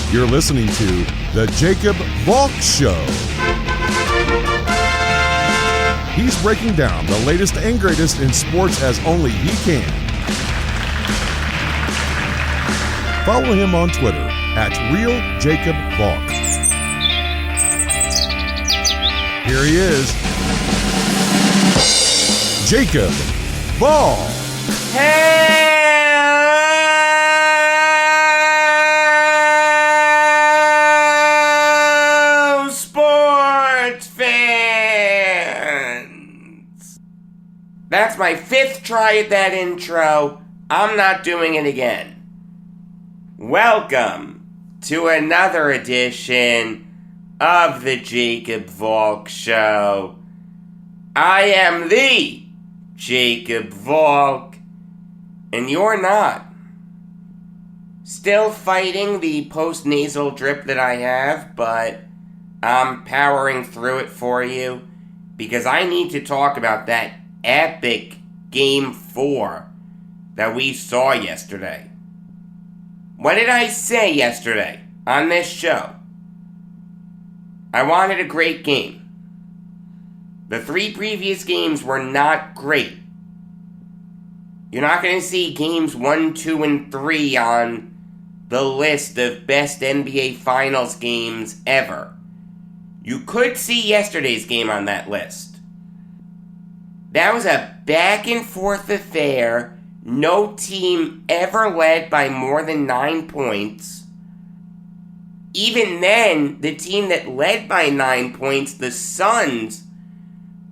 You're listening to The Jacob Valk Show. He's breaking down the latest and greatest in sports as only he can. Follow him on Twitter at RealJacobValk. Here he is, Jacob Valk. Hello, sports fans. That's my fifth try at that intro. I'm not doing it again. Welcome to another edition of the Jacob Valk Show. I am the Jacob Valk, and you're not. Still fighting the post-nasal drip that I have, but I'm powering through it for you because I need to talk about that epic Game 4 that we saw yesterday. What did I say yesterday on this show? I wanted a great game. The three previous games were not great. You're not going to see games 1, 2, and 3 on the list of best NBA Finals games ever. You could see yesterday's game on that list. That was a back and forth affair. No team ever led by more than 9 points. Even then, the team that led by 9 points, the Suns,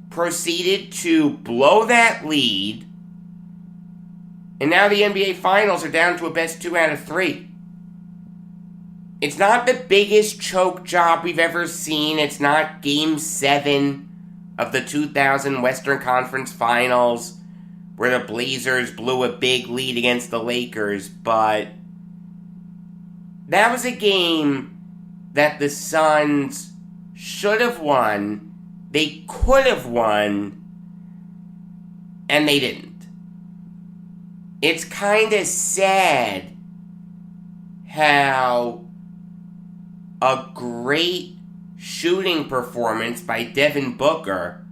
proceeded to blow that lead. And now the NBA Finals are down to a best 2 out of 3. It's not the biggest choke job we've ever seen. It's not Game 7 of the 2000 Western Conference Finals, where the Blazers blew a big lead against the Lakers, but that was a game that the Suns should have won, they could have won, and they didn't. It's kind of sad how a great shooting performance by Devin Booker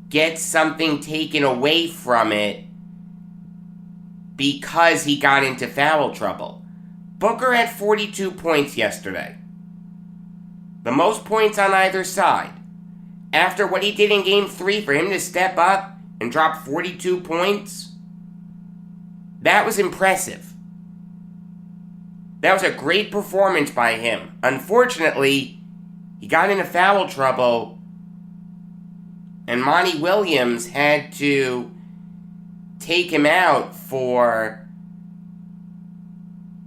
gets something taken away from it because he got into foul trouble. Booker had 42 points yesterday. The most points on either side. After what he did in Game 3, for him to step up and drop 42 points, that was impressive. That was a great performance by him. Unfortunately, he got into foul trouble, and Monty Williams had to take him out for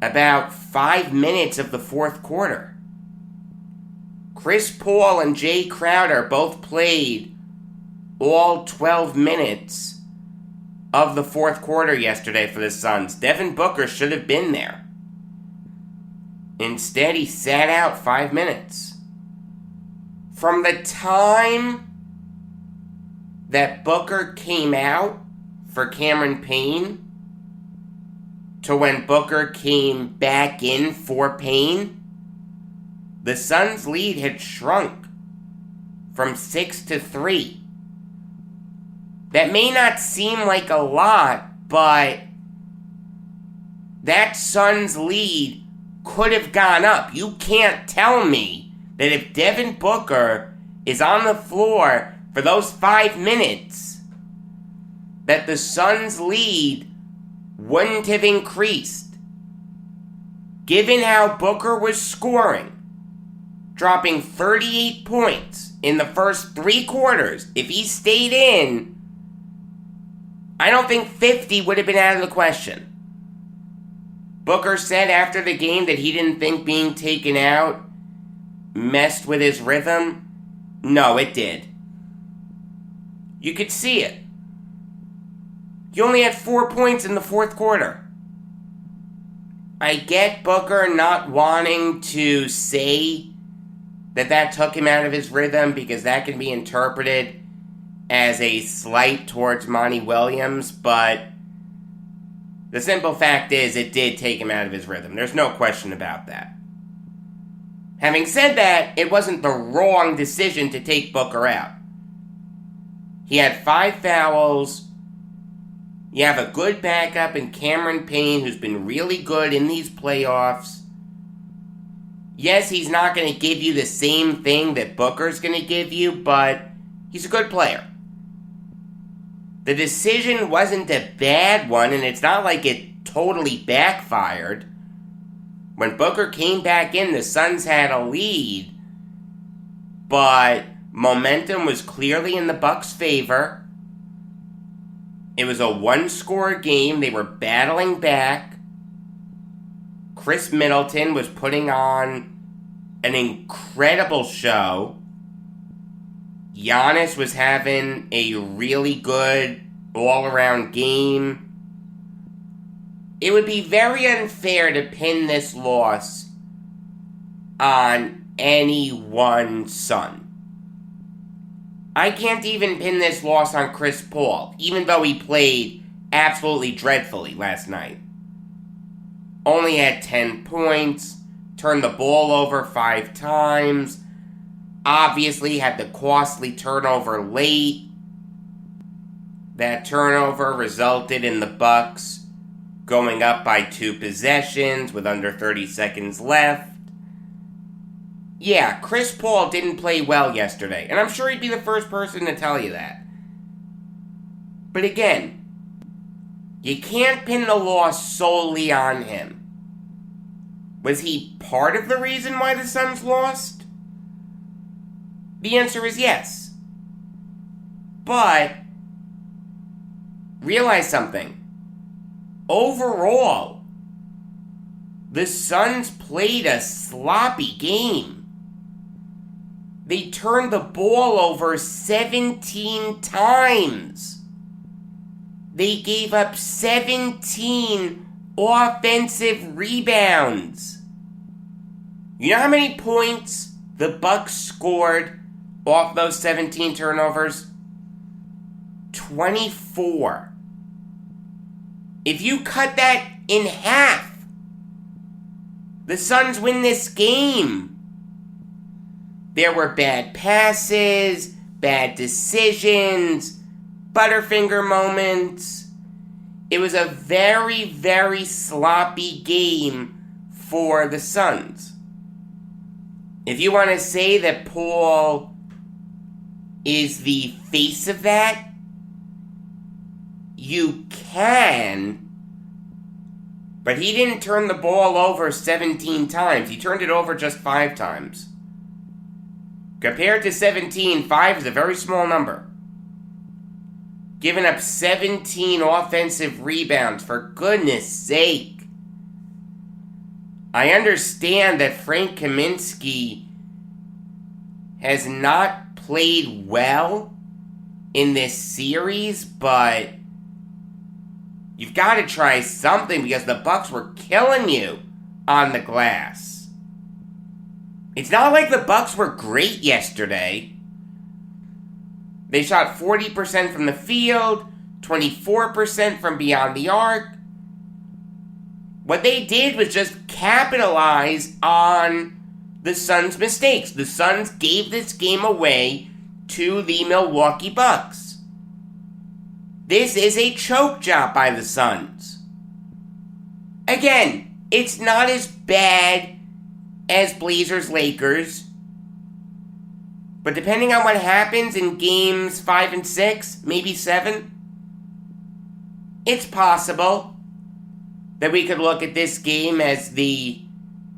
about 5 minutes of the fourth quarter. Chris Paul and Jay Crowder both played all 12 minutes of the fourth quarter yesterday for the Suns. Devin Booker should have been there. Instead, he sat out 5 minutes. From the time that Booker came out for Cameron Payne to when Booker came back in for Payne, the Suns' lead had shrunk from 6 to 3. That may not seem like a lot, but that Suns' lead could have gone up. You can't tell me that if Devin Booker is on the floor for those 5 minutes, that the Suns' lead wouldn't have increased. Given how Booker was scoring, dropping 38 points in the first 3 quarters, if he stayed in, I don't think 50 would have been out of the question. Booker said after the game that he didn't think being taken out messed with his rhythm. No, it did. You could see it. He only had 4 points in the fourth quarter. I get Booker not wanting to say that took him out of his rhythm because that can be interpreted as a slight towards Monty Williams, but The simple fact is it did take him out of his rhythm. There's no question about that. Having said that, it wasn't the wrong decision to take Booker out. He had 5 fouls. You have a good backup in Cameron Payne, who's been really good in these playoffs. Yes, he's not going to give you the same thing that Booker's going to give you, but he's a good player. The decision wasn't a bad one, and it's not like it totally backfired. When Booker came back in, the Suns had a lead, but momentum was clearly in the Bucks' favor. It was a 1-score game. They were battling back. Chris Middleton was putting on an incredible show. Giannis was having a really good all-around game. It would be very unfair to pin this loss on any one Sun. I can't even pin this loss on Chris Paul, even though he played absolutely dreadfully last night. Only had 10 points, turned the ball over 5 times, obviously had the costly turnover late. That turnover resulted in the Bucks going up by 2 possessions with under 30 seconds left. Yeah, Chris Paul didn't play well yesterday, and I'm sure he'd be the first person to tell you that. But again, you can't pin the loss solely on him. Was he part of the reason why the Suns lost? The answer is yes. But realize something. Overall, the Suns played a sloppy game. They turned the ball over 17 times. They gave up 17 offensive rebounds. You know how many points the Bucks scored off those 17 turnovers? 24. If you cut that in half, the Suns win this game. There were bad passes, bad decisions, Butterfinger moments. It was a very, very sloppy game for the Suns. If you want to say that Paul is the face of that, you can, but he didn't turn the ball over 17 times. He turned it over just 5 times. Compared to 17, 5 is a very small number. Giving up 17 offensive rebounds, for goodness sake. I understand that Frank Kaminsky has not played well in this series, but you've got to try something because the Bucks were killing you on the glass. It's not like the Bucks were great yesterday. They shot 40% from the field, 24% from beyond the arc. What they did was just capitalize on the Suns' mistakes. The Suns gave this game away to the Milwaukee Bucks. This is a choke job by the Suns. Again, it's not as bad as Blazers-Lakers, but depending on what happens in games 5 and 6, maybe 7, it's possible that we could look at this game as the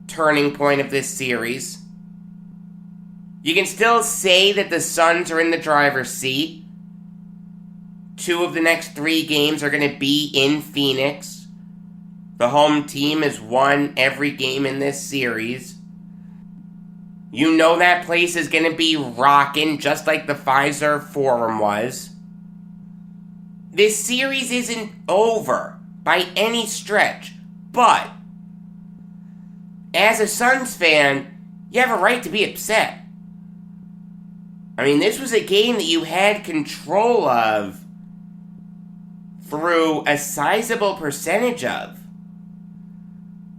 turning point of this series. You can still say that the Suns are in the driver's seat. 2 of the next 3 games are going to be in Phoenix. The home team has won every game in this series. You know that place is going to be rocking just like the Pfizer Forum was. This series isn't over by any stretch, but as a Suns fan, you have a right to be upset. I mean, this was a game that you had control of through a sizable percentage of.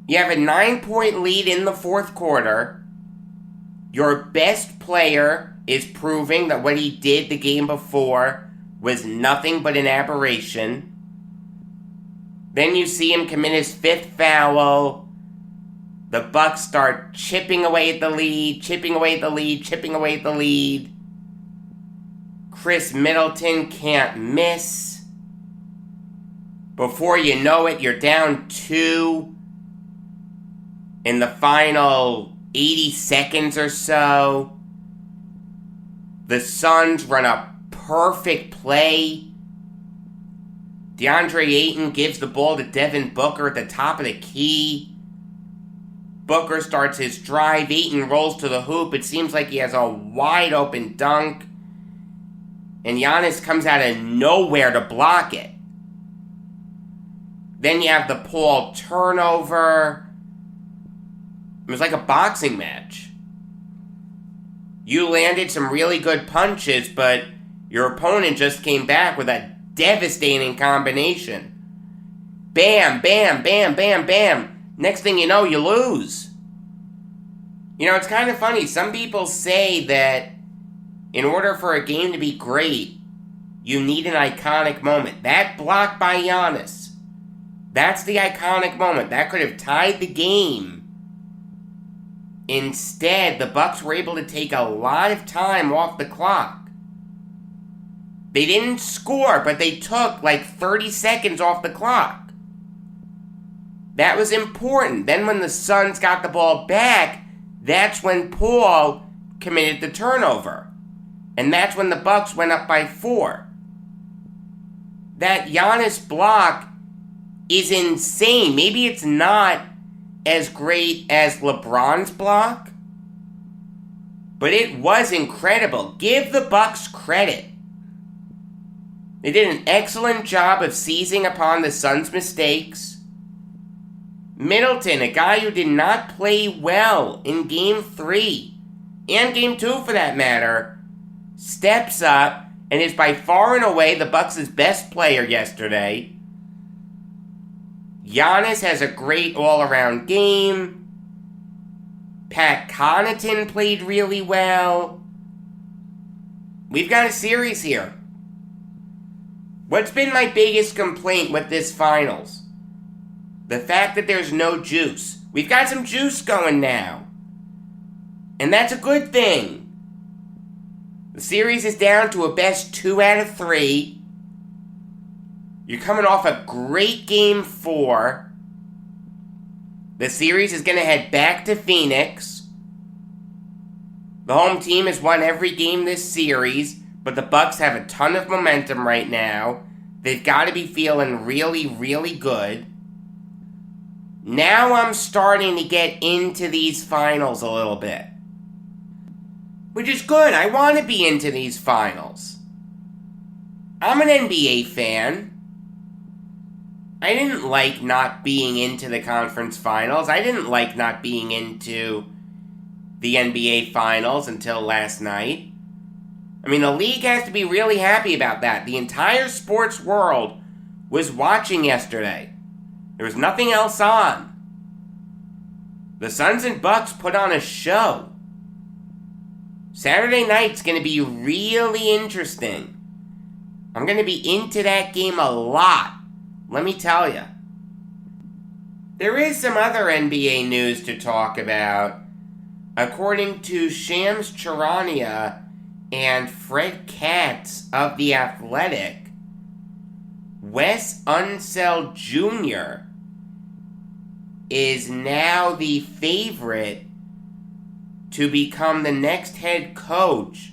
You have a 9-point lead in the fourth quarter. Your best player is proving that what he did the game before was nothing but an aberration. Then you see him commit his 5th foul. The Bucks start chipping away at the lead. Chris Middleton can't miss. Before you know it, you're down 2 in the final 80 seconds or so. The Suns run a perfect play. DeAndre Ayton gives the ball to Devin Booker at the top of the key. Booker starts his drive. Ayton rolls to the hoop. It seems like he has a wide open dunk. And Giannis comes out of nowhere to block it. Then you have the Paul turnover. It was like a boxing match. You landed some really good punches, but your opponent just came back with a devastating combination. Bam, bam, bam, bam, bam. Next thing you know, you lose. You know, it's kind of funny. Some people say that in order for a game to be great, you need an iconic moment. That block by Giannis, that's the iconic moment. That could have tied the game. Instead, the Bucks were able to take a lot of time off the clock. They didn't score, but they took like 30 seconds off the clock. That was important. Then when the Suns got the ball back, that's when Paul committed the turnover. And that's when the Bucks went up by 4. That Giannis block is insane. Maybe it's not as great as LeBron's block, but it was incredible. Give the Bucks credit. They did an excellent job of seizing upon the Suns' mistakes. Middleton, a guy who did not play well in Game 3, and Game 2 for that matter, steps up and is by far and away the Bucks' best player yesterday. Giannis has a great all-around game. Pat Connaughton played really well. We've got a series here. What's been my biggest complaint with this finals? The fact that there's no juice. We've got some juice going now. And that's a good thing. The series is down to a best 2 out of 3. You're coming off a great Game 4. The series is going to head back to Phoenix. The home team has won every game this series, but the Bucks have a ton of momentum right now. They've got to be feeling really, really good. Now I'm starting to get into these finals a little bit. Which is good. I want to be into these finals. I'm an NBA fan. I didn't like not being into the conference finals. I didn't like not being into the NBA finals until last night. I mean, the league has to be really happy about that. The entire sports world was watching yesterday. There was nothing else on. The Suns and Bucks put on a show. Saturday night's going to be really interesting. I'm going to be into that game a lot. Let me tell you. There is some other NBA news to talk about. According to Shams Charania and Fred Katz of The Athletic, Wes Unseld Jr. is now the favorite to become the next head coach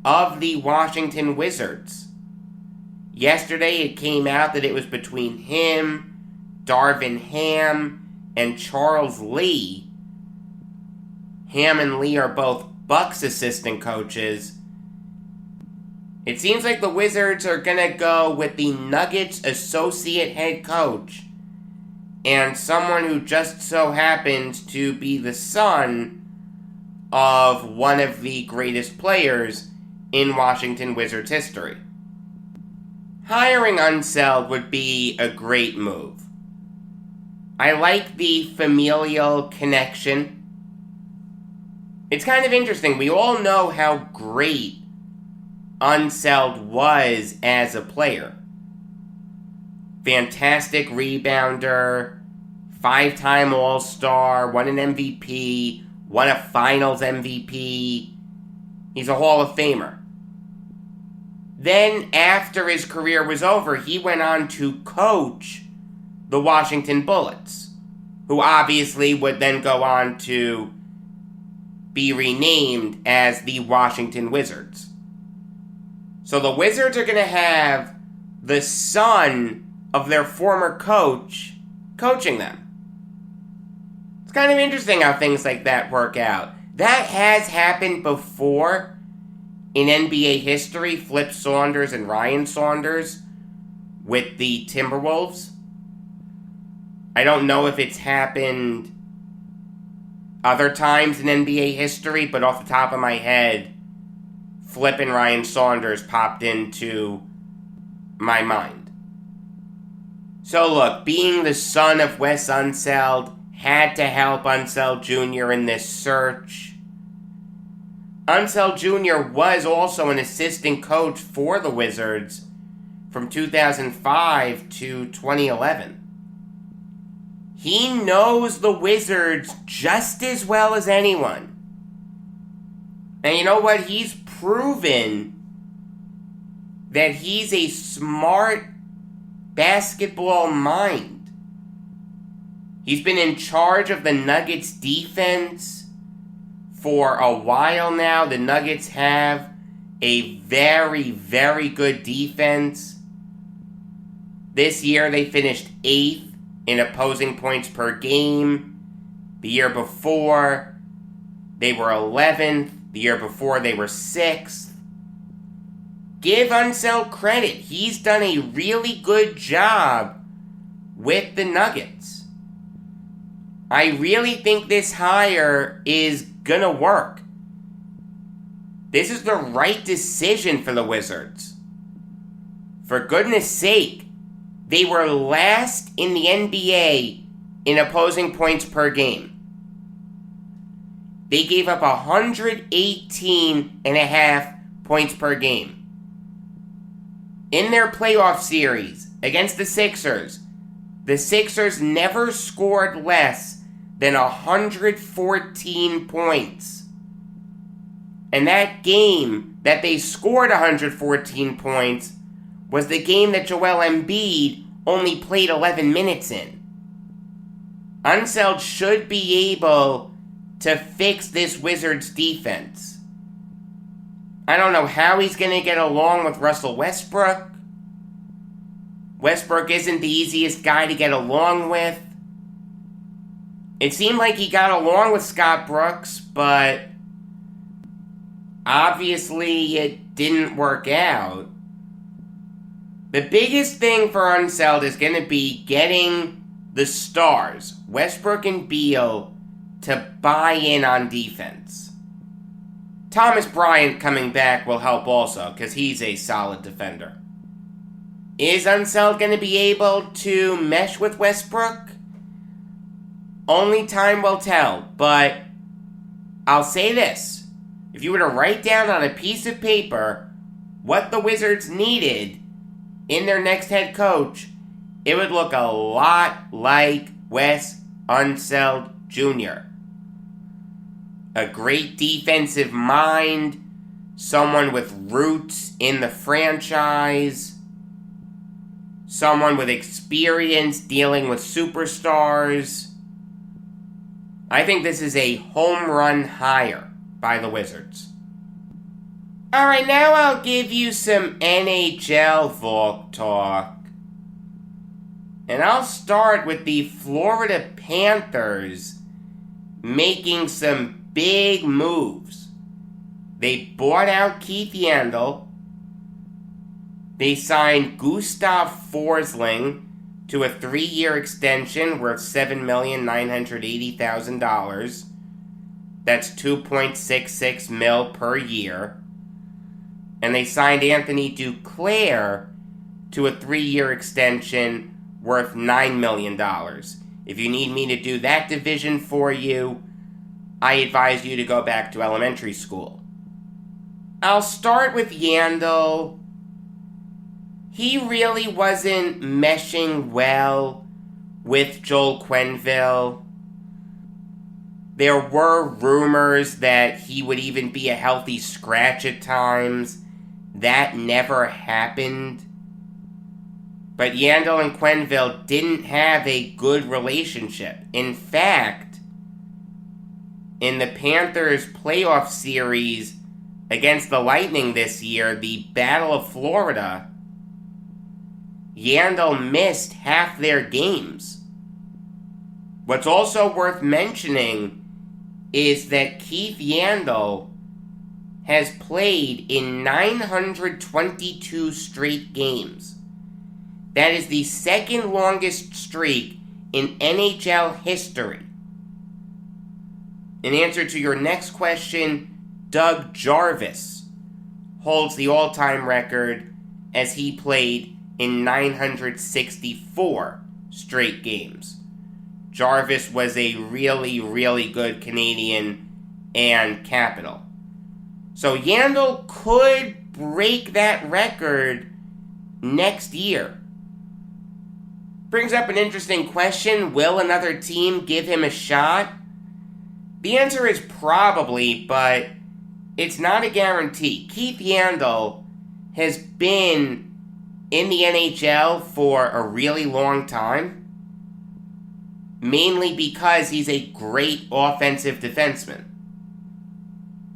of the Washington Wizards. Yesterday it came out that it was between him, Darvin Ham, and Charles Lee. Ham and Lee are both Bucks assistant coaches. It seems like the Wizards are going to go with the Nuggets associate head coach and someone who just so happens to be the son of one of the greatest players in Washington Wizards history. hiring Unseld would be a great move. I like the familial connection. It's kind of interesting. We all know how great Unseld was as a player. Fantastic rebounder, 5-time All-Star, won an MVP, won a Finals MVP. He's a Hall of Famer. Then, after his career was over, he went on to coach the Washington Bullets, who obviously would then go on to be renamed as the Washington Wizards. So the Wizards are going to have the son of their former coach coaching them. It's kind of interesting how things like that work out. That has happened before in NBA history. Flip Saunders and Ryan Saunders with the Timberwolves. I don't know if it's happened other times in NBA history, but off the top of my head, Flip and Ryan Saunders popped into my mind. So look, being the son of Wes Unseld had to help Unseld Jr. in this search. Unseld Jr. was also an assistant coach for the Wizards from 2005 to 2011. He knows the Wizards just as well as anyone. And you know what? He's proven that he's a smart basketball mind. He's been in charge of the Nuggets defense for a while now. The Nuggets have a very, very good defense. This year they finished 8th in opposing points per game. The year before, they were 11th. The year before, they were 6th. Give Unseld credit. He's done a really good job with the Nuggets. I really think this hire is gonna work. This is the right decision for the Wizards. For goodness sake, they were last in the NBA in opposing points per game. They gave up 118.5 points per game. In their playoff series against the Sixers never scored less than 114 points. And that game that they scored 114 points was the game that Joel Embiid only played 11 minutes in. Unseld should be able to fix this Wizards defense. I don't know how he's going to get along with Russell Westbrook. Westbrook isn't the easiest guy to get along with. It seemed like he got along with Scott Brooks, but obviously it didn't work out. The biggest thing for Unseld is going to be getting the stars, Westbrook and Beal, to buy in on defense. Thomas Bryant coming back will help also, because he's a solid defender. Is Unseld going to be able to mesh with Westbrook? Only time will tell, but I'll say this. If you were to write down on a piece of paper what the Wizards needed in their next head coach, it would look a lot like Wes Unseld Jr. A great defensive mind, someone with roots in the franchise, someone with experience dealing with superstars. I think this is a home run hire by the Wizards. Alright, now I'll give you some NHL Valk talk. And I'll start with the Florida Panthers making some big moves. They bought out Keith Yandel. They signed Gustav Forsling to a 3-year extension worth $7,980,000. That's $2.66 million per year. And they signed Anthony Duclair to a 3-year extension worth $9 million. If you need me to do that division for you, I advise you to go back to elementary school. I'll start with Yandel. He really wasn't meshing well with Joel Quenneville. There were rumors that he would even be a healthy scratch at times. That never happened. But Yandel and Quenneville didn't have a good relationship. In fact, in the Panthers' playoff series against the Lightning this year, the Battle of Florida, Yandel missed half their games. What's also worth mentioning is that Keith Yandel has played in 922 straight games. That is the second longest streak in NHL history. In answer to your next question, Doug Jarvis holds the all-time record as he played in 964 straight games. Jarvis was a really, really good Canadian and Capital. So Yandel could break that record next year. Brings up an interesting question. Will another team give him a shot? The answer is probably, but it's not a guarantee. Keith Yandel has been in the NHL for a really long time, mainly because he's a great offensive defenseman.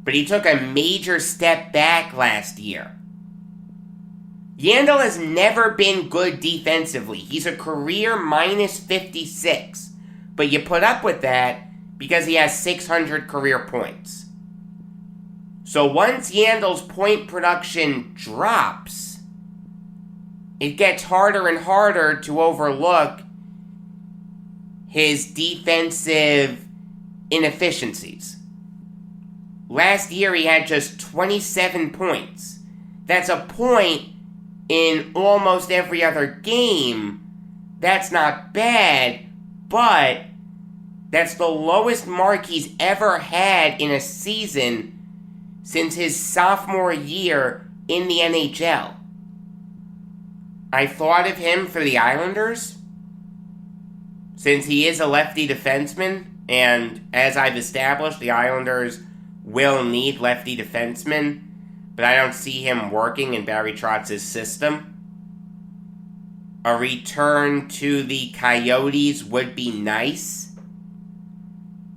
But he took a major step back last year. Yandel has never been good defensively. He's a career minus 56. But you put up with that because he has 600 career points. So once Yandel's point production drops, it gets harder and harder to overlook his defensive inefficiencies. Last year he had just 27 points. That's a point in almost every other game. That's not bad, but that's the lowest mark he's ever had in a season since his sophomore year in the NHL. I thought of him for the Islanders, since he is a lefty defenseman, and as I've established, the Islanders will need lefty defensemen, but I don't see him working in Barry Trotz's system. A return to the Coyotes would be nice.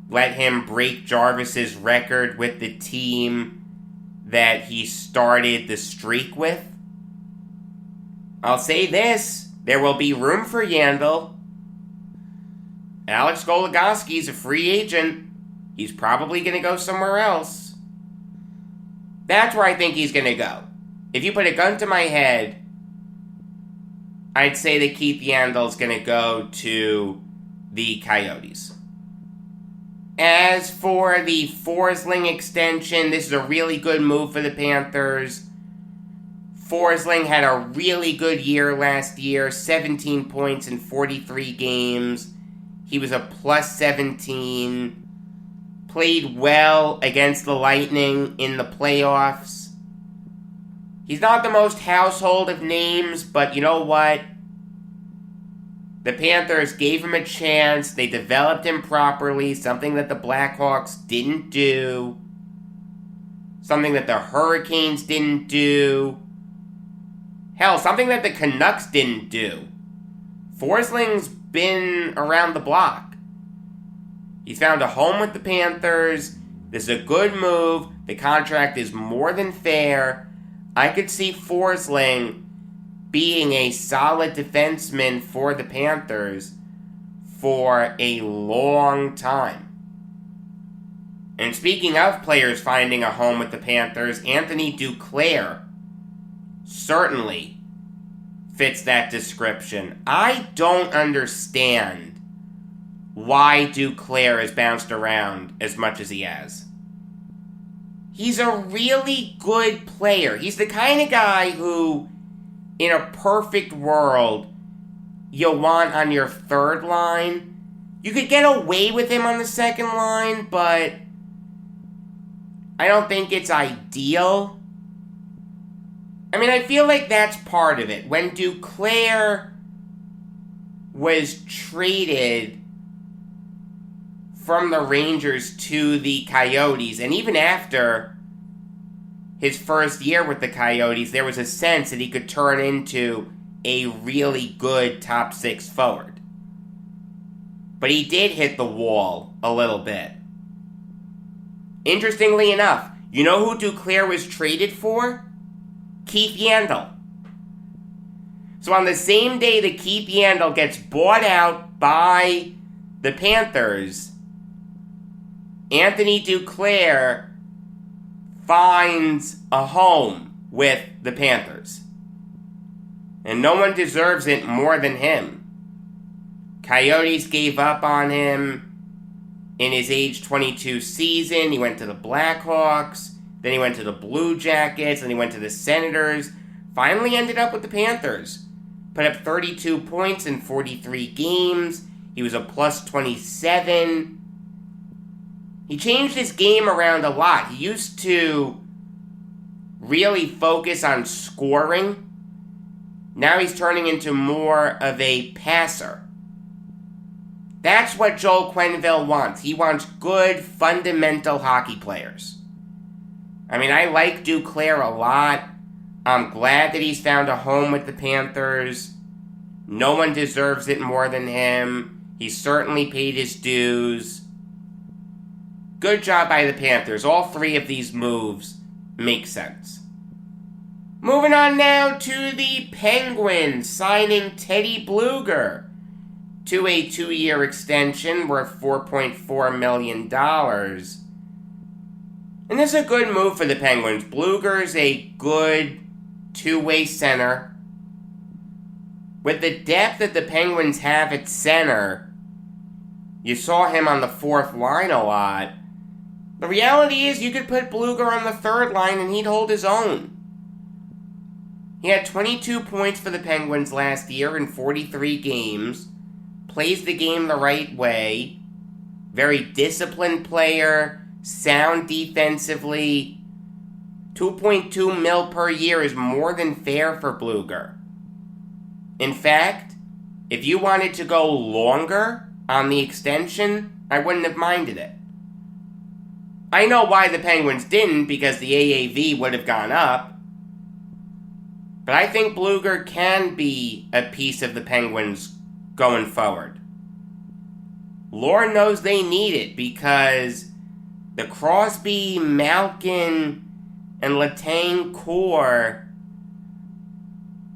Let him break Jarvis's record with the team that he started the streak with. I'll say this, there will be room for Yandel. Alex Goligoski's a free agent. He's probably going to go somewhere else. That's where I think he's going to go. If you put a gun to my head, I'd say that Keith Yandel's going to go to the Coyotes. As for the Forsling extension, this is a really good move for the Panthers. Forsling had a really good year last year, 17 points in 43 games. He was a plus 17. Played well against the Lightning in the playoffs. He's not the most household of names, but you know what? The Panthers gave him a chance. They developed him properly, something that the Blackhawks didn't do. Something that the Hurricanes didn't do. Hell, something that the Canucks didn't do. Forsling's been around the block. He's found a home with the Panthers. This is a good move. The contract is more than fair. I could see Forsling being a solid defenseman for the Panthers for a long time. And speaking of players finding a home with the Panthers, Anthony Duclair certainly fits that description. I don't understand why Duclair has bounced around as much as he has. He's a really good player. He's the kind of guy who in a perfect world, you want on your third line. You could get away with him on the second line, but I don't think it's ideal. I mean, I feel like that's part of it. When Duclair was traded from the Rangers to the Coyotes, and even after his first year with the Coyotes, there was a sense that he could turn into a really good top six forward. But he did hit the wall a little bit. Interestingly enough, you know who Duclair was traded for? Keith Yandle. So on the same day that Keith Yandle gets bought out by the Panthers, Anthony Duclair finds a home with the Panthers. And no one deserves it more than him. Coyotes gave up on him in his age 22 season. He went to the Blackhawks, then he went to the Blue Jackets, then he went to the Senators, finally ended up with the Panthers. Put up 32 points in 43 games. He was a plus 27. He changed his game around a lot. He used to really focus on scoring. Now he's turning into more of a passer. That's what Joel Quenneville wants. He wants good, fundamental hockey players. I mean, I like Duclair a lot. I'm glad that he's found a home with the Panthers. No one deserves it more than him. He certainly paid his dues. Good job by the Panthers. All three of these moves make sense. Moving on now to the Penguins signing Teddy Blueger to a 2-year extension worth $4.4 million. And this is a good move for the Penguins. Blueger's a good two-way center. With the depth that the Penguins have at center, you saw him on the fourth line a lot. The reality is you could put Blueger on the third line and he'd hold his own. He had 22 points for the Penguins last year in 43 games. Plays the game the right way. Very disciplined player. Sound defensively. $2.2 mil per year is more than fair for Blueger. In fact, if you wanted to go longer on the extension, I wouldn't have minded it. I know why the Penguins didn't, because the AAV would have gone up. But I think Blueger can be a piece of the Penguins going forward. Lord knows they need it, because the Crosby, Malkin, and Letang core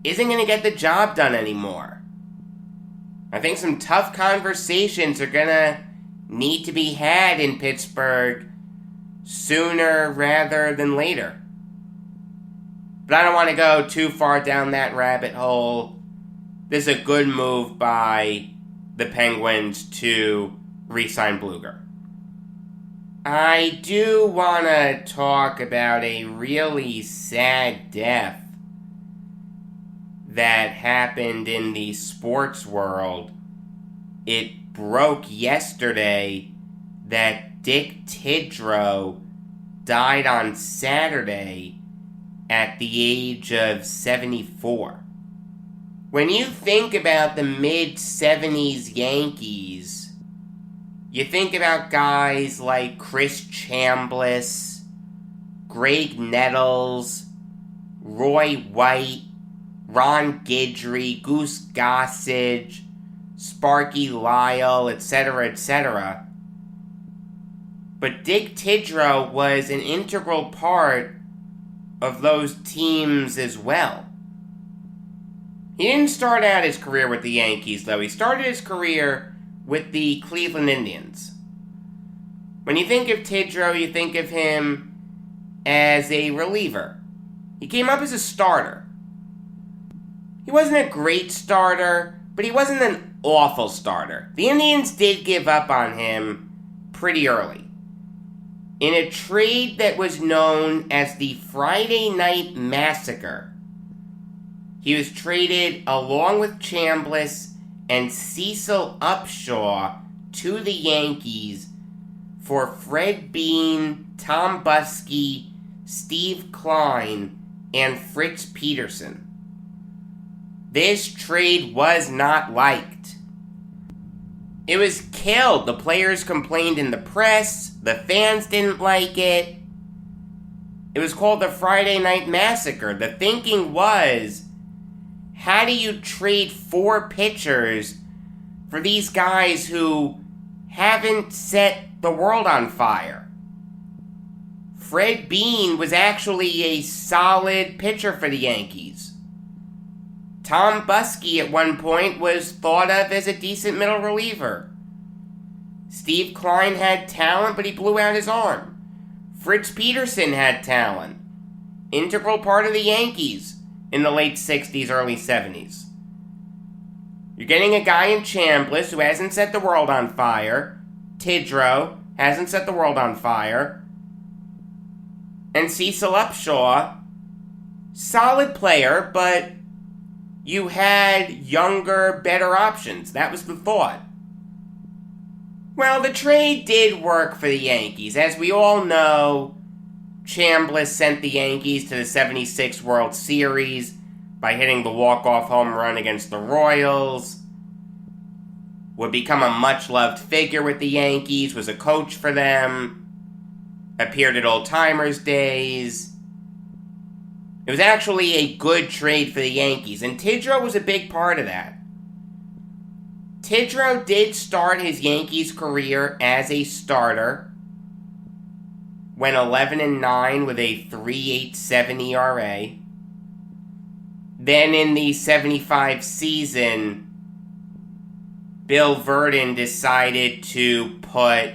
isn't going to get the job done anymore. I think some tough conversations are going to need to be had in Pittsburgh sooner rather than later. But I don't want to go too far down that rabbit hole. This is a good move by the Penguins to re-sign Blueger. I do want to talk about a really sad death that happened in the sports world. It broke yesterday that Dick Tidrow died on Saturday at the age of 74. When you think about the mid-70s Yankees, you think about guys like Chris Chambliss, Greg Nettles, Roy White, Ron Guidry, Goose Gossage, Sparky Lyle, etc., etc. But Dick Tidrow was an integral part of those teams as well. He didn't start out his career with the Yankees, though. He started his career with the Cleveland Indians. When you think of Tidrow, you think of him as a reliever. He came up as a starter. He wasn't a great starter, but he wasn't an awful starter. The Indians did give up on him pretty early. In a trade that was known as the Friday Night Massacre, he was traded along with Chambliss and Cecil Upshaw to the Yankees for Fred Bean, Tom Buskey, Steve Klein, and Fritz Peterson. This trade was not liked. It was killed. The players complained in the press. The fans didn't like it. It was called the Friday Night Massacre. The thinking was, how do you trade 4 pitchers for these guys who haven't set the world on fire? Fred Bean was actually a solid pitcher for the Yankees. Tom Buskey at one point was thought of as a decent middle reliever. Steve Klein had talent, but he blew out his arm. Fritz Peterson had talent. Integral part of the Yankees in the late 60s, early 70s. You're getting a guy in Chambliss who hasn't set the world on fire. Tidrow hasn't set the world on fire. And Cecil Upshaw, solid player, but you had younger, better options. That was the thought. Well, the trade did work for the Yankees. As we all know, Chambliss sent the Yankees to the 76 World Series by hitting the walk-off home run against the Royals. Would become a much-loved figure with the Yankees, was a coach for them, appeared at Old Timers Days. It was actually a good trade for the Yankees, and Tidrow was a big part of that. Tidrow did start his Yankees career as a starter, went 11-9 with a 3.87 ERA. Then in the 75 season, Bill Verdon decided to put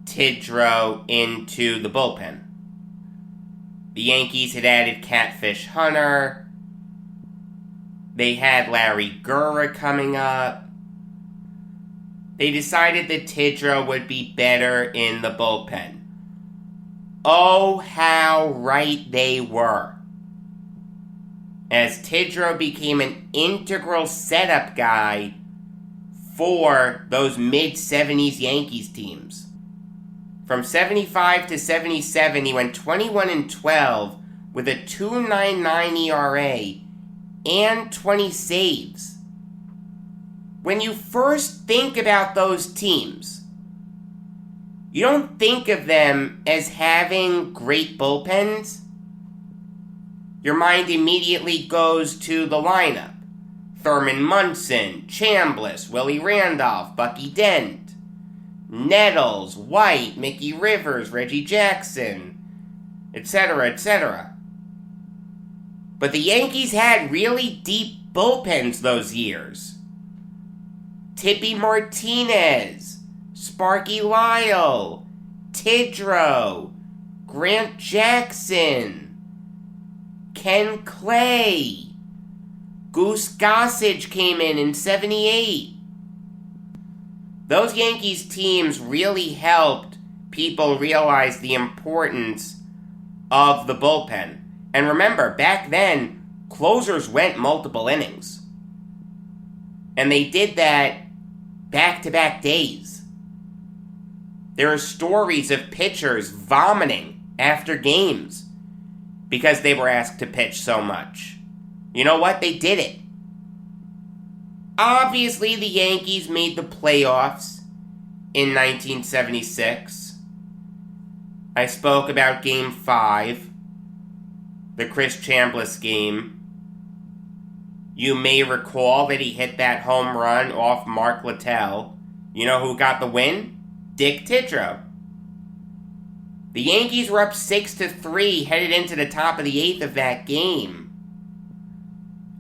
Tidrow into the bullpen. The Yankees had added Catfish Hunter. They had Larry Gura coming up. They decided that Tidrow would be better in the bullpen. Oh, how right they were. As Tidrow became an integral setup guy for those mid-70s Yankees teams. From 75 to 77, he went 21-12 with a 2.99 ERA and 20 saves. When you first think about those teams, you don't think of them as having great bullpens. Your mind immediately goes to the lineup. Thurman Munson, Chambliss, Willie Randolph, Bucky Dent, Nettles, White, Mickey Rivers, Reggie Jackson, etc., etc. But the Yankees had really deep bullpens those years. Tippy Martinez, Sparky Lyle, Tidrow, Grant Jackson, Ken Clay, Goose Gossage came in 78. Those Yankees teams really helped people realize the importance of the bullpen. And remember, back then, closers went multiple innings. And they did that back-to-back days. There are stories of pitchers vomiting after games because they were asked to pitch so much. You know what? They did it. Obviously, the Yankees made the playoffs in 1976. I spoke about Game 5, the Chris Chambliss game. You may recall that he hit that home run off Mark Littell. You know who got the win? Dick Tidrow. The Yankees were up 6-3 headed into the top of the 8th of that game.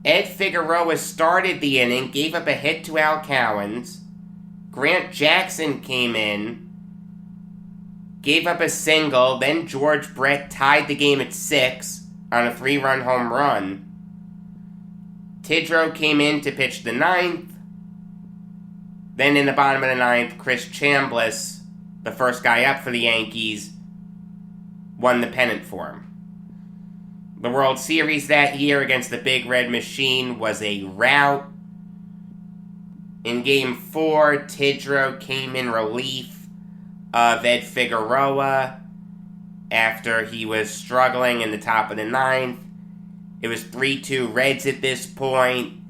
Ed Figueroa started the inning, gave up a hit to Al Cowens. Grant Jackson came in, gave up a single, then George Brett tied the game at 6 on a 3-run home run. Tidrow came in to pitch the 9th. Then in the bottom of the 9th, Chris Chambliss, the first guy up for the Yankees, won the pennant for him. The World Series that year against the Big Red Machine was a rout. In Game 4, Tidrow came in relief of Ed Figueroa after he was struggling in the top of the ninth. It was 3-2 Reds at this point.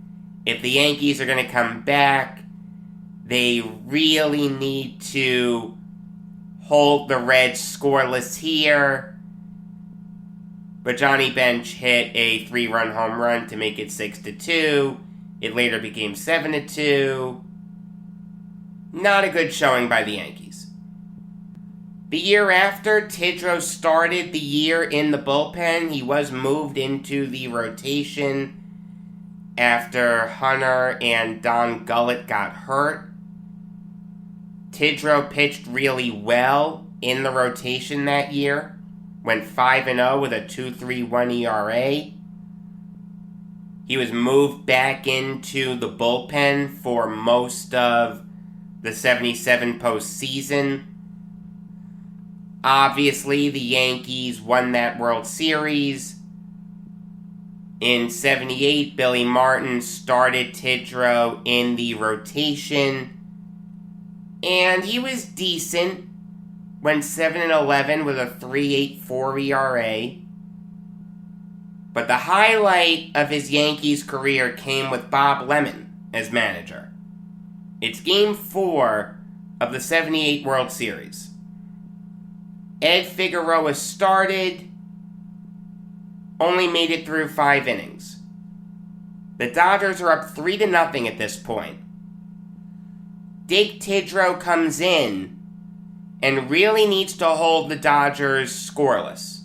If the Yankees are going to come back, they really need to hold the Reds scoreless here. But Johnny Bench hit a 3-run home run to make it 6-2. It later became 7-2. Not a good showing by the Yankees. The year after, Tidrow started the year in the bullpen. He was moved into the rotation after Hunter and Don Gullett got hurt. Tidrow pitched really well in the rotation that year. Went 5-0 with a 2.31 ERA. He was moved back into the bullpen for most of the 77 postseason. Obviously, the Yankees won that World Series. In 78, Billy Martin started Tidrow in the rotation. And he was decent. Went 7-11 with a 3.84 ERA. But the highlight of his Yankees career came with Bob Lemon as manager. It's Game 4 of the 78 World Series. Ed Figueroa started, only made it through 5 innings. The Dodgers are up 3-0 at this point. Dick Tidrow comes in and really needs to hold the Dodgers scoreless.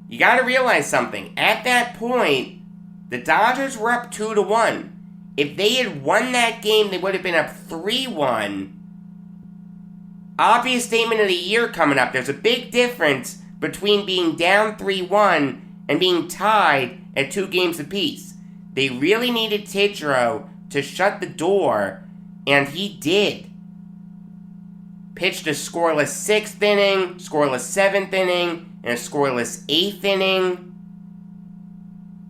You gotta realize something. At that point, the Dodgers were up 2-1. If they had won that game, they would have been up 3-1. Obvious statement of the year coming up. There's a big difference between being down 3-1 and being tied at 2 games apiece. They really needed Tidrow to shut the door, and he did. Pitched a scoreless 6th inning, scoreless 7th inning, and a scoreless 8th inning.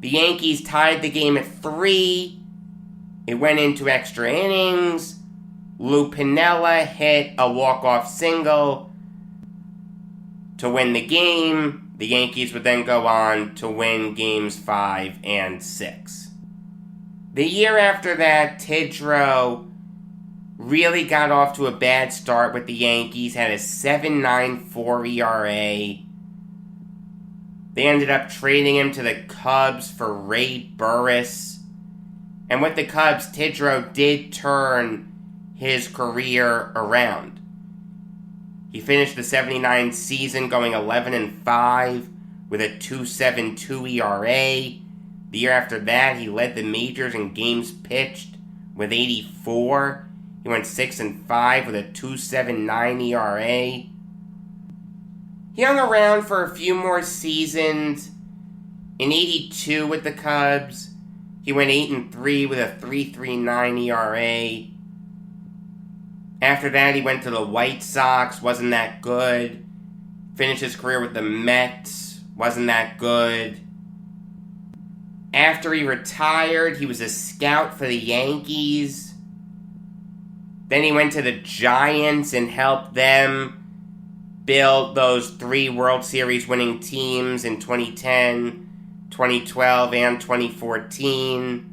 The Yankees tied the game at 3. It went into extra innings. Lou Piniella hit a walk-off single to win the game. The Yankees would then go on to win games 5 and 6. The year after that, Tidrow really got off to a bad start with the Yankees, had a 7.94 ERA. They ended up trading him to the Cubs for Ray Burris. And with the Cubs, Tidrow did turn his career around. He finished the 79 season going 11-5 with a 2.72 ERA. The year after that, he led the majors in games pitched with 84. He went 6-5 with a 2.79 ERA. He hung around for a few more seasons. In 82 with the Cubs, he went 8-3 with a 3.39 ERA. After that, he went to the White Sox, wasn't that good. Finished his career with the Mets, wasn't that good. After he retired, he was a scout for the Yankees. Then he went to the Giants and helped them build those 3 World Series winning teams in 2010, 2012, and 2014.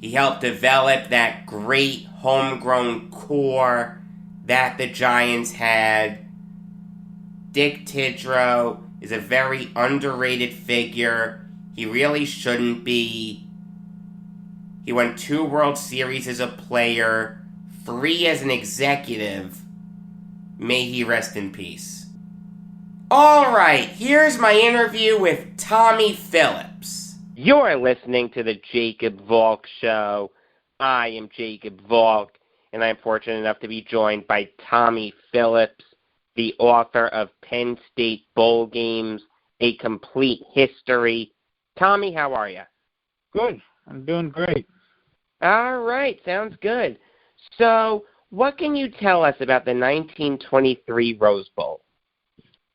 He helped develop that great homegrown core that the Giants had. Dick Tidrow is a very underrated figure. He really shouldn't be. He won 2 World Series as a player, 3 as an executive. May he rest in peace. Alright, here's my interview with Tommy Phillips. You're listening to the Jacob Valk Show. I am Jacob Valk, and I'm fortunate enough to be joined by Tommy Phillips, the author of Penn State Bowl Games, A Complete History. Tommy, how are you? Good. I'm doing great. All right. Sounds good. So, what can you tell us about the 1923 Rose Bowl?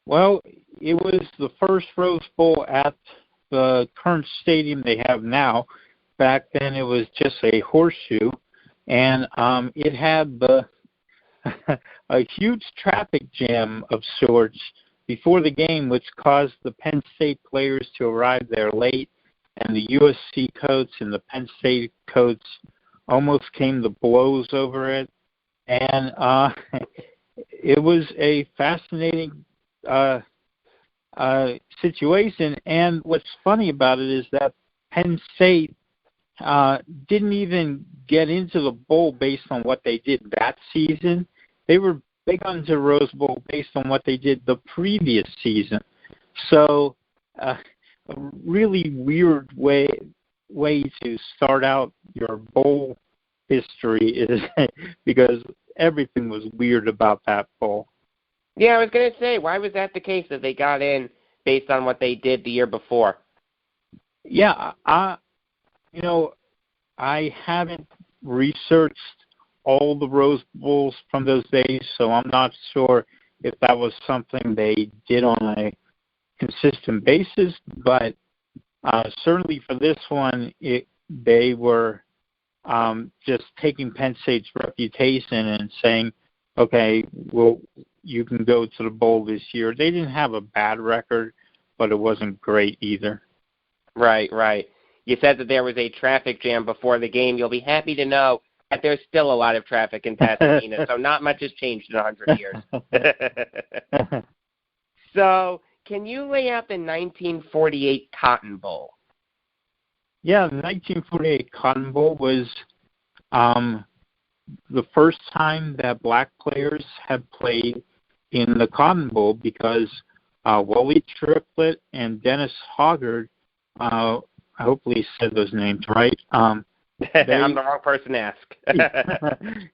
Well, it was the first Rose Bowl at the current stadium they have now. Back then, it was just a horseshoe, and it had a huge traffic jam of sorts before the game, which caused the Penn State players to arrive there late, and the USC coach and the Penn State coach almost came to blows over it. And it was a fascinating situation. And what's funny about it is that Penn State didn't even get into the bowl based on what they did that season. They were big on the Rose Bowl based on what they did the previous season. So a really weird way to start out your bowl history is because everything was weird about that bowl. Yeah, I was going to say, why was that the case that they got in based on what they did the year before? Yeah, I haven't researched all the Rose Bowls from those days, so I'm not sure if that was something they did on a consistent basis, but certainly for this one, they were just taking Penn State's reputation and saying, okay, well, you can go to the bowl this year. They didn't have a bad record, but it wasn't great either. Right. You said that there was a traffic jam before the game. You'll be happy to know that there's still a lot of traffic in Pasadena, so not much has changed in 100 years. So, can you lay out the 1948 Cotton Bowl? Yeah, the 1948 Cotton Bowl was the first time that black players had played in the Cotton Bowl because Wally Triplett and Dennis Hoggard, I hopefully said those names right. I'm the wrong person to ask.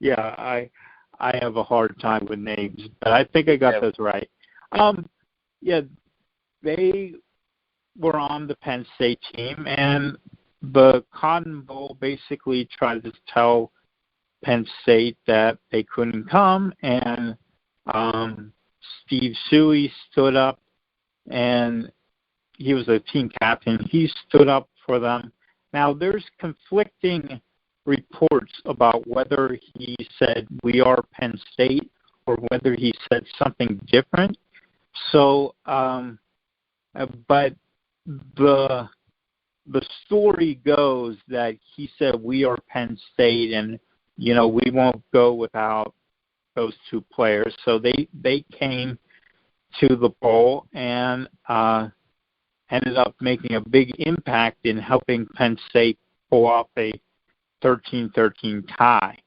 Yeah, I have a hard time with names, but I think I got those right. Yeah, they were on the Penn State team, and the Cotton Bowl basically tried to tell Penn State that they couldn't come, and Steve Suey stood up, and he was a team captain. He stood up for them. Now, there's conflicting reports about whether he said, "We are Penn State," or whether he said something different. So, but the story goes that he said, "We are Penn State," and, we won't go without those two players. So they came to the bowl and ended up making a big impact in helping Penn State pull off a 13-13 tie.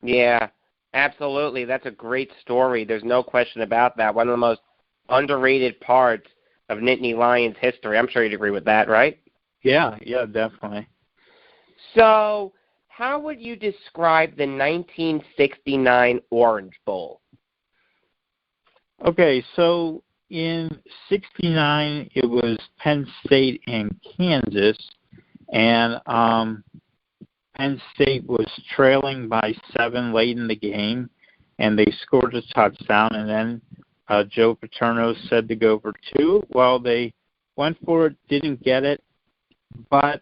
Yeah, absolutely. That's a great story. There's no question about that. One of the most underrated parts of Nittany Lions history. I'm sure you'd agree with that, right? Yeah, definitely. So, how would you describe the 1969 Orange Bowl? Okay, so in 69, it was Penn State and Kansas, and Penn State was trailing by 7 late in the game, and they scored a touchdown, and then Joe Paterno said to go for 2. Well, they went for it, didn't get it, but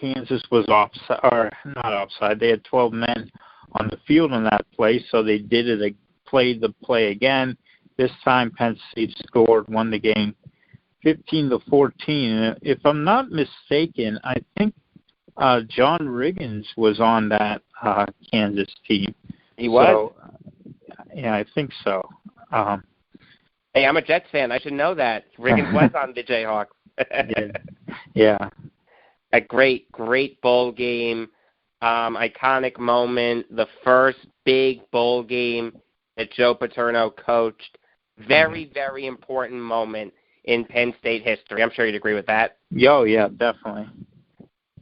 Kansas was offside, or not offside. They had 12 men on the field on that play, so they played the play again. This time, Penn State scored, won the game 15-14. If I'm not mistaken, I think John Riggins was on that Kansas team. He was? So, yeah, I think so. Hey, I'm a Jets fan. I should know that. Riggins was on the Jayhawks. Yeah. A great bowl game, iconic moment, the first big bowl game that Joe Paterno coached. Very, very important moment in Penn State history. I'm sure you'd agree with that. Oh, yeah, definitely.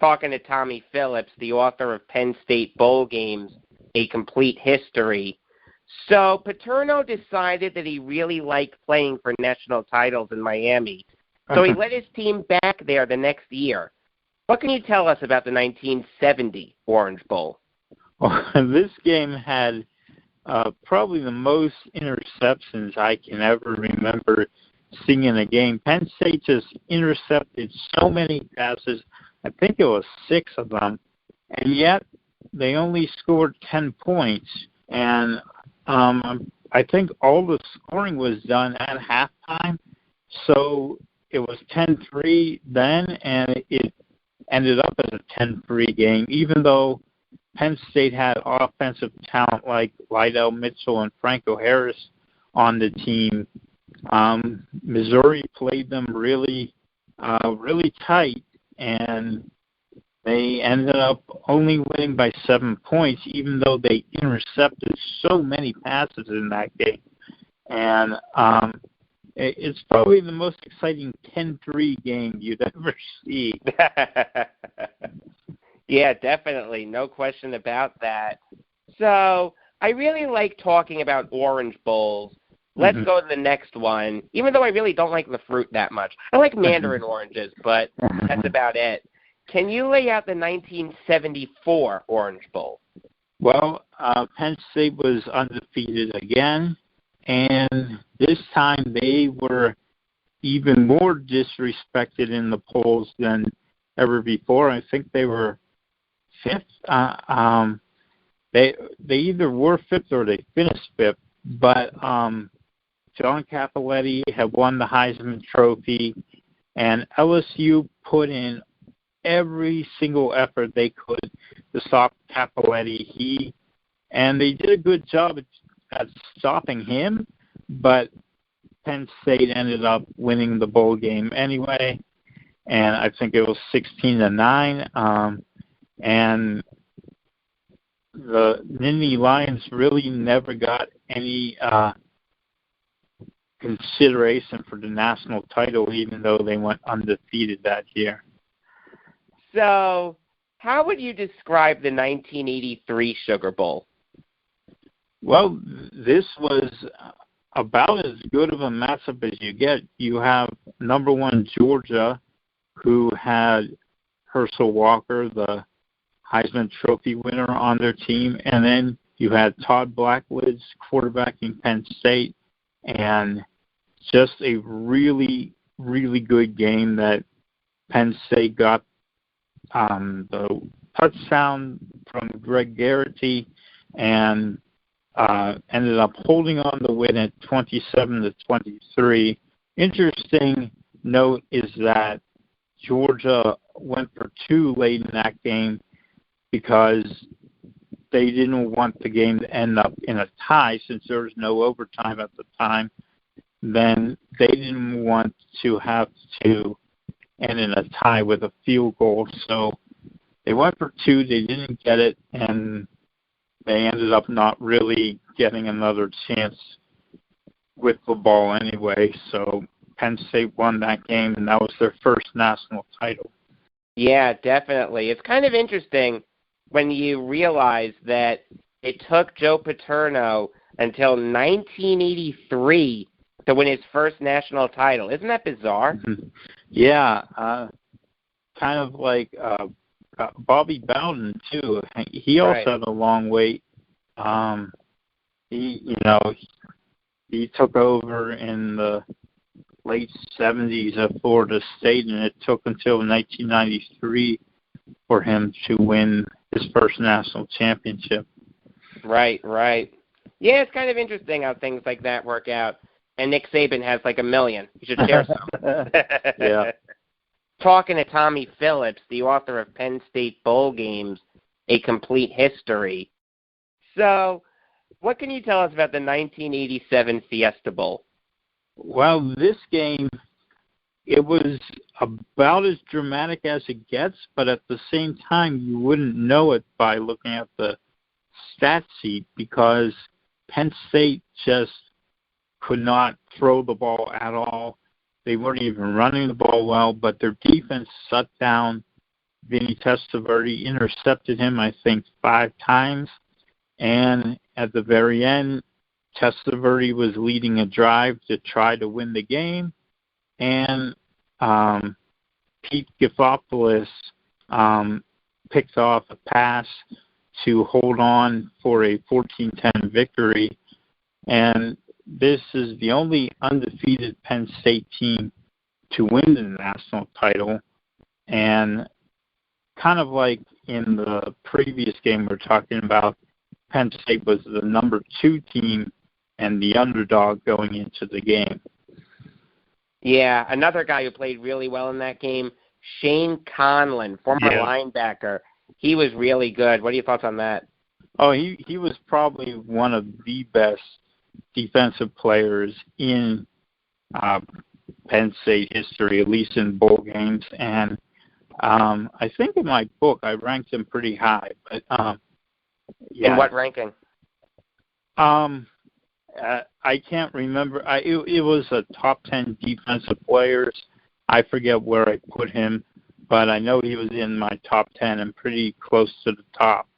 Talking to Tommy Phillips, the author of Penn State Bowl Games, A Complete History. So Paterno decided that he really liked playing for national titles in Miami. So he led his team back there the next year. What can you tell us about the 1970 Orange Bowl? Well, this game had probably the most interceptions I can ever remember seeing in a game. Penn State just intercepted so many passes. I think it was 6 of them, and yet they only scored 10 points. And I think all the scoring was done at halftime, so it was 10-3 then, and it ended up as a 10-3 game, even though Penn State had offensive talent like Lydell Mitchell and Franco Harris on the team. Missouri played them really tight, and they ended up only winning by 7 points, even though they intercepted so many passes in that game. And it's probably the most exciting 10-3 game you'd ever see. Yeah, definitely. No question about that. So I really like talking about Orange Bowls. Let's go to the next one, even though I really don't like the fruit that much. I like mandarin oranges, but that's about it. Can you lay out the 1974 Orange Bowl? Well, Penn State was undefeated again, and this time they were even more disrespected in the polls than ever before. I think they were 5th. They either were 5th or they finished 5th, but John Cappelletti had won the Heisman Trophy, and LSU put in every single effort they could to stop Cappelletti. And they did a good job at stopping him, but Penn State ended up winning the bowl game anyway, and I think it was 16-9. And the Nittany Lions really never got any consideration for the national title, even though they went undefeated that year. So, how would you describe the 1983 Sugar Bowl? Well, this was about as good of a matchup as you get. You have number 1 Georgia, who had Herschel Walker, the Heisman Trophy winner, on their team, and then you had Todd Blackledge quarterbacking Penn State, and just a really, really good game that Penn State got the touchdown from Greg Garrity and ended up holding on to win at 27-23. Interesting note is that Georgia went for 2 late in that game because they didn't want the game to end up in a tie, since there was no overtime at the time. Then they didn't want to have to end in a tie with a field goal. So they went for 2, they didn't get it, and they ended up not really getting another chance with the ball anyway. So Penn State won that game, and that was their first national title. Yeah, definitely. It's kind of interesting when you realize that it took Joe Paterno until 1983 to win his first national title. Isn't that bizarre? Yeah, kind of like Bobby Bowden too. He also had a long wait. He took over in the late 70s at Florida State, and it took until 1993 for him to win his first national championship. Right. Yeah, it's kind of interesting how things like that work out. And Nick Saban has like 1 million. You should share some. Yeah. Talking to Tommy Phillips, the author of Penn State Bowl Games, A Complete History. So, what can you tell us about the 1987 Fiesta Bowl? Well, this game, it was about as dramatic as it gets, but at the same time, you wouldn't know it by looking at the stat sheet, because Penn State just could not throw the ball at all. They weren't even running the ball well, but their defense shut down Vinny Testaverde, intercepted him, I think, 5 times. And at the very end, Testaverde was leading a drive to try to win the game. And Pete Gifopoulos picked off a pass to hold on for a 14-10 victory. And this is the only undefeated Penn State team to win the national title. And kind of like in the previous game we're talking about, Penn State was the number 2 team and the underdog going into the game. Yeah, another guy who played really well in that game, Shane Conlon, former linebacker. He was really good. What are your thoughts on that? Oh, he was probably one of the best defensive players in Penn State history, at least in bowl games. And I think in my book I ranked him pretty high. But in what ranking? I can't remember. It was a top 10 defensive players. I forget where I put him, but I know he was in my top 10 and pretty close to the top.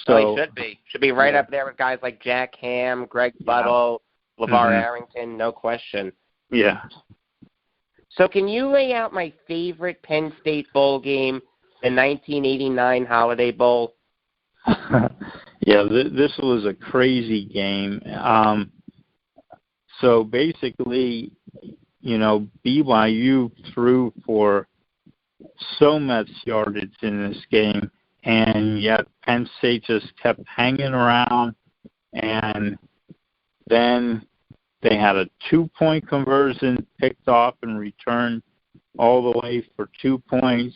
So he should be. Should be right up there with guys like Jack Ham, Greg Buttle, LeVar Arrington, no question. Yeah. So can you lay out my favorite Penn State bowl game, the 1989 Holiday Bowl? Yeah, this was a crazy game. So basically, BYU threw for so much yardage in this game, and yet Penn State just kept hanging around, and then they had a 2-point conversion picked off and returned all the way for 2 points,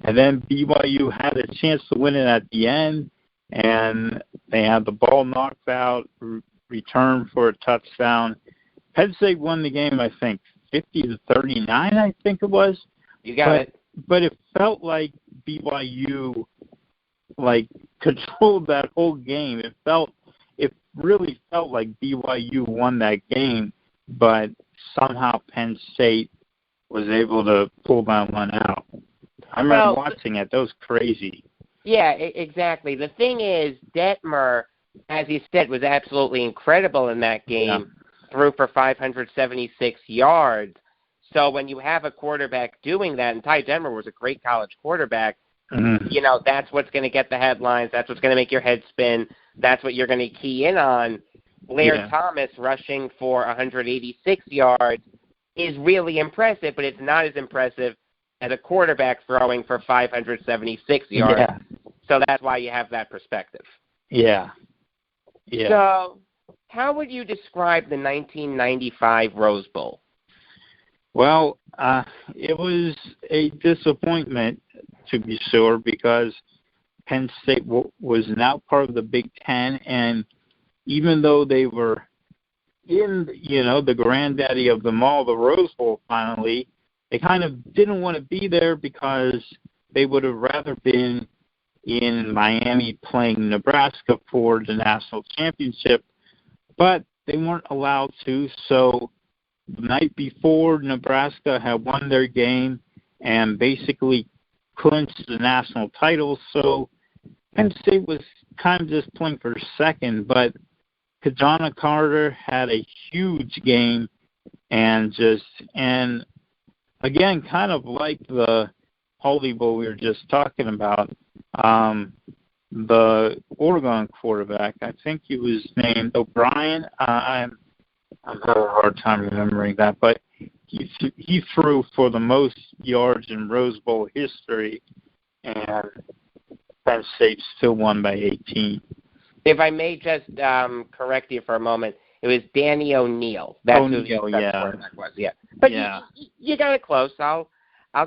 and then BYU had a chance to win it at the end, and they had the ball knocked out, returned for a touchdown. Penn State won the game, I think, 50-39, I think it was. You got it. But it felt like BYU, controlled that whole game. It really felt like BYU won that game, but somehow Penn State was able to pull that one out. I remember watching it. That was crazy. Yeah, exactly. The thing is, Detmer, as you said, was absolutely incredible in that game. Yeah. Threw for 576 yards. So when you have a quarterback doing that, and Ty Detmer was a great college quarterback, that's what's going to get the headlines. That's what's going to make your head spin. That's what you're going to key in on. Blair Thomas rushing for 186 yards is really impressive, but it's not as impressive as a quarterback throwing for 576 yards. Yeah. So that's why you have that perspective. Yeah. So how would you describe the 1995 Rose Bowl? Well, it was a disappointment, to be sure, because Penn State was now part of the Big Ten, and even though they were in, the granddaddy of them all, the Rose Bowl finally, they kind of didn't want to be there because they would have rather been in Miami playing Nebraska for the national championship, but they weren't allowed to. So the night before, Nebraska had won their game and basically clinched the national title. So Penn State was kind of just playing for second, but Kajana Carter had a huge game and again, kind of like the Holy Bowl we were just talking about, the Oregon quarterback, I think he was named O'Brien. I'm having a hard time remembering that, but he threw for the most yards in Rose Bowl history, and Penn State still won by 18. If I may just correct you for a moment, it was Danny O'Neill. That's who the quarterback was. Yeah, but you got it close. I'll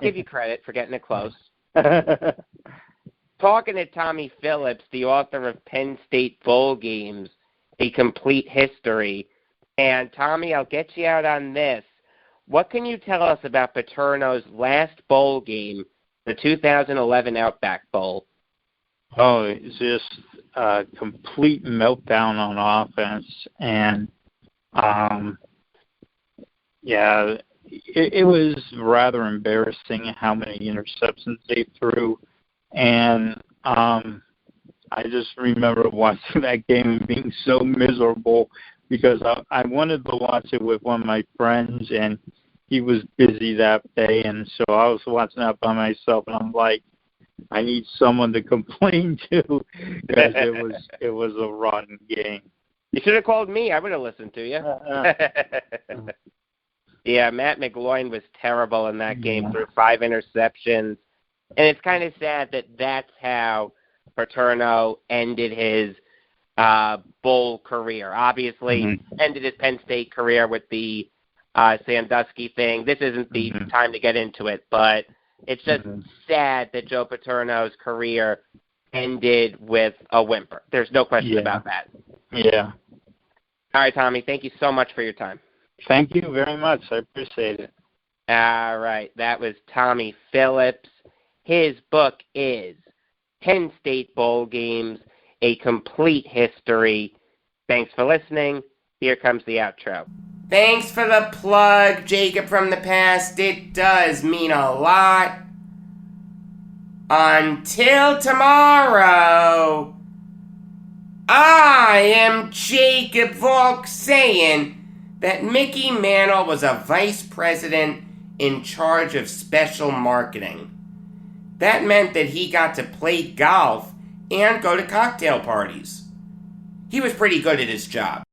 give you credit for getting it close. Talking to Tommy Phillips, the author of Penn State Bowl Games, A Complete History. And, Tommy, I'll get you out on this. What can you tell us about Paterno's last bowl game, the 2011 Outback Bowl? Oh, it's just a complete meltdown on offense. And, it was rather embarrassing how many interceptions they threw. And I just remember watching that game and being so miserable because I wanted to watch it with one of my friends, and he was busy that day, and so I was watching that by myself, and I'm like, I need someone to complain to because it was a rotten game. You should have called me. I would have listened to you. Yeah, Matt McGloin was terrible in that game, threw 5 interceptions. And it's kind of sad that that's how Paterno ended his bowl career. Obviously, ended his Penn State career with the Sandusky thing. This isn't the time to get into it, but it's just sad that Joe Paterno's career ended with a whimper. There's no question about that. Yeah. All right, Tommy, thank you so much for your time. Thank you very much. I appreciate it. All right, that was Tommy Phillips. His book is Penn State Bowl Games, A Complete History. Thanks for listening. Here comes the outro. Thanks for the plug, Jacob from the past. It does mean a lot. Until tomorrow, I am Jacob Valk saying that Mickey Mantle was a vice president in charge of special marketing. That meant that he got to play golf and go to cocktail parties. He was pretty good at his job.